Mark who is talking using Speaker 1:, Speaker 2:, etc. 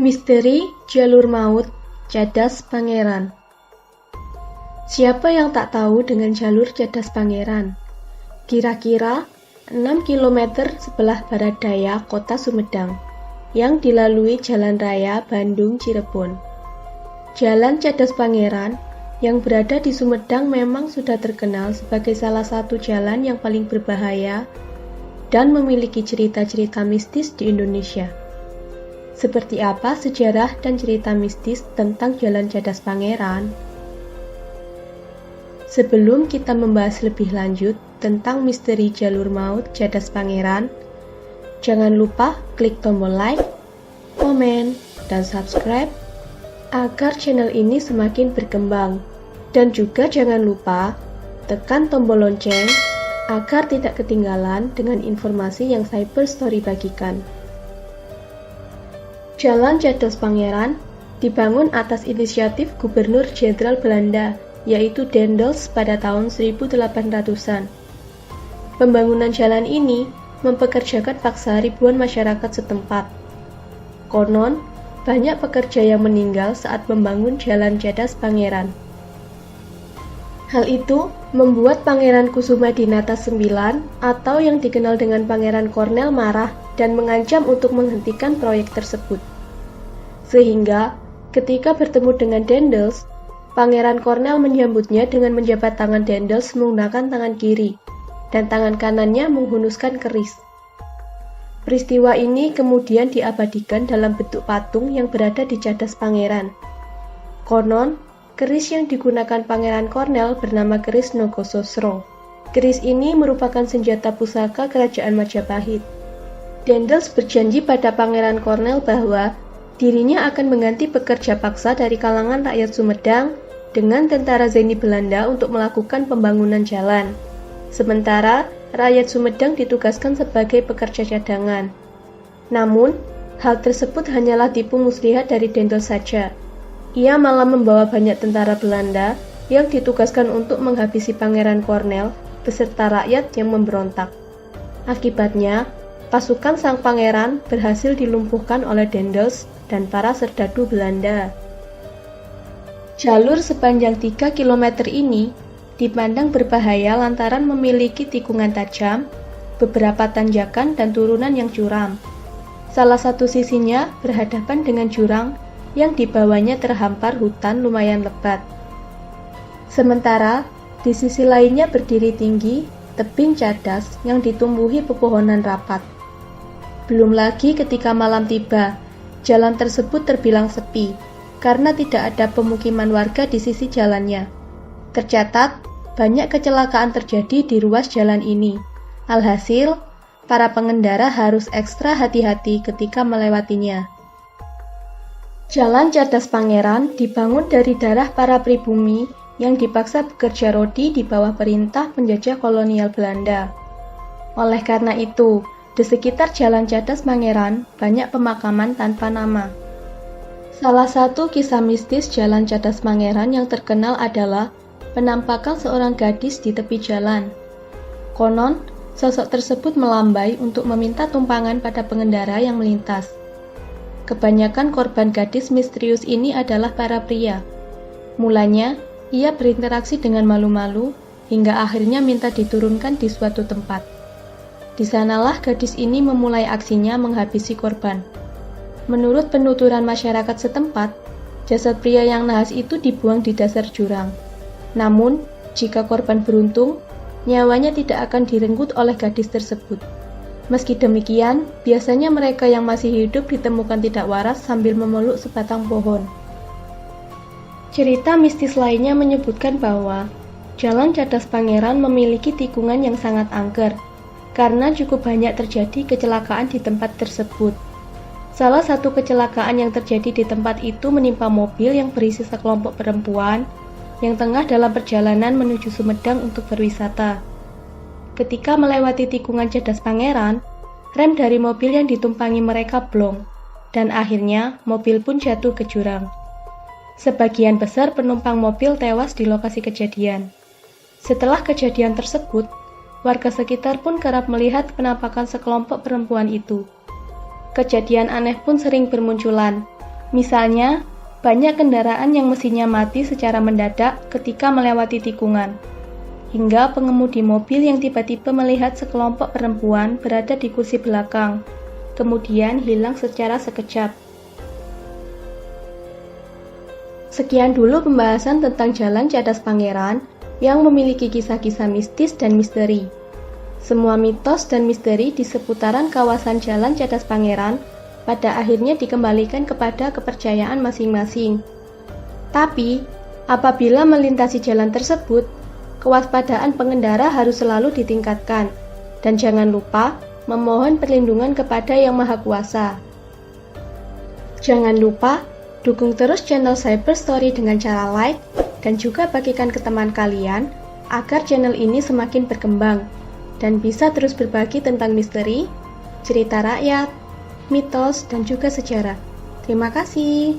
Speaker 1: Misteri Jalur Maut Cadas Pangeran. Siapa yang tak tahu dengan jalur Cadas Pangeran? Kira-kira 6 km sebelah barat daya kota Sumedang, yang dilalui Jalan Raya Bandung-Cirebon. Jalan Cadas Pangeran yang berada di Sumedang memang sudah terkenal sebagai salah satu jalan yang paling berbahaya dan memiliki cerita-cerita mistis di Indonesia. Seperti apa sejarah dan cerita mistis tentang Jalan Cadas Pangeran? Sebelum kita membahas lebih lanjut tentang misteri jalur maut Cadas Pangeran, jangan lupa klik tombol like, komen, dan subscribe agar channel ini semakin berkembang. Dan juga jangan lupa tekan tombol lonceng agar tidak ketinggalan dengan informasi yang Cyber Story bagikan. Jalan Cadas Pangeran dibangun atas inisiatif Gubernur Jenderal Belanda, yaitu Daendels pada tahun 1800-an. Pembangunan jalan ini mempekerjakan paksa ribuan masyarakat setempat. Konon, banyak pekerja yang meninggal saat membangun Jalan Cadas Pangeran. Hal itu membuat Pangeran Kusumadinata IX atau yang dikenal dengan Pangeran Cornell marah dan mengancam untuk menghentikan proyek tersebut. Sehingga, ketika bertemu dengan Daendels, Pangeran Cornell menyambutnya dengan menjabat tangan Daendels menggunakan tangan kiri, dan tangan kanannya menghunuskan keris. Peristiwa ini kemudian diabadikan dalam bentuk patung yang berada di Cadas Pangeran. Konon, keris yang digunakan Pangeran Cornell bernama keris Nogososro. Keris ini merupakan senjata pusaka kerajaan Majapahit. Daendels berjanji pada Pangeran Cornell bahwa dirinya akan mengganti pekerja paksa dari kalangan rakyat Sumedang dengan tentara Zeni Belanda untuk melakukan pembangunan jalan. Sementara, rakyat Sumedang ditugaskan sebagai pekerja cadangan. Namun, hal tersebut hanyalah tipu muslihat dari Daendels saja. Ia malah membawa banyak tentara Belanda yang ditugaskan untuk menghabisi Pangeran Cornell beserta rakyat yang memberontak. Akibatnya, pasukan sang pangeran berhasil dilumpuhkan oleh Daendels dan para serdadu Belanda. Jalur sepanjang 3 km ini dipandang berbahaya lantaran memiliki tikungan tajam, beberapa tanjakan dan turunan yang curam. Salah satu sisinya berhadapan dengan jurang yang di bawahnya terhampar hutan lumayan lebat. Sementara di sisi lainnya berdiri tinggi tebing cadas yang ditumbuhi pepohonan rapat. Belum lagi ketika malam tiba, jalan tersebut terbilang sepi karena tidak ada pemukiman warga di sisi jalannya. Tercatat, banyak kecelakaan terjadi di ruas jalan ini. Alhasil, para pengendara harus ekstra hati-hati ketika melewatinya. Jalan Cadas Pangeran dibangun dari darah para pribumi yang dipaksa bekerja rodi di bawah perintah penjajah kolonial Belanda. Oleh karena itu, di sekitar Jalan Cadas Pangeran banyak pemakaman tanpa nama. Salah satu kisah mistis Jalan Cadas Pangeran yang terkenal adalah penampakan seorang gadis di tepi jalan. Konon, sosok tersebut melambai untuk meminta tumpangan pada pengendara yang melintas. Kebanyakan korban gadis misterius ini adalah para pria. Mulanya, ia berinteraksi dengan malu-malu hingga akhirnya minta diturunkan di suatu tempat. Di sanalah gadis ini memulai aksinya menghabisi korban. Menurut penuturan masyarakat setempat, jasad pria yang nahas itu dibuang di dasar jurang. Namun, jika korban beruntung, nyawanya tidak akan direnggut oleh gadis tersebut. Meski demikian, biasanya mereka yang masih hidup ditemukan tidak waras sambil memeluk sebatang pohon. Cerita mistis lainnya menyebutkan bahwa Jalan Cadas Pangeran memiliki tikungan yang sangat angker, karena cukup banyak terjadi kecelakaan di tempat tersebut. Salah satu kecelakaan yang terjadi di tempat itu menimpa mobil yang berisi sekelompok perempuan yang tengah dalam perjalanan menuju Sumedang untuk berwisata. Ketika melewati tikungan Cadas Pangeran, rem dari mobil yang ditumpangi mereka blong, dan akhirnya mobil pun jatuh ke jurang. Sebagian besar penumpang mobil tewas di lokasi kejadian. Setelah kejadian tersebut, warga sekitar pun kerap melihat penampakan sekelompok perempuan itu. Kejadian aneh pun sering bermunculan, Misalnya, banyak kendaraan yang mesinnya mati secara mendadak ketika melewati tikungan, hingga pengemudi mobil yang tiba-tiba melihat sekelompok perempuan berada di kursi belakang, kemudian hilang secara sekejap. Sekian dulu pembahasan tentang Jalan Cadas Pangeran yang memiliki kisah-kisah mistis dan misteri. Semua mitos dan misteri di seputaran kawasan Jalan Cadas Pangeran pada akhirnya dikembalikan kepada kepercayaan masing-masing. Tapi, apabila melintasi jalan tersebut, kewaspadaan pengendara harus selalu ditingkatkan, dan jangan lupa memohon perlindungan kepada Yang Maha Kuasa. Jangan lupa dukung terus channel Cyber Story dengan cara like dan juga bagikan ke teman kalian agar channel ini semakin berkembang dan bisa terus berbagi tentang misteri, cerita rakyat, mitos, dan juga sejarah. Terima kasih.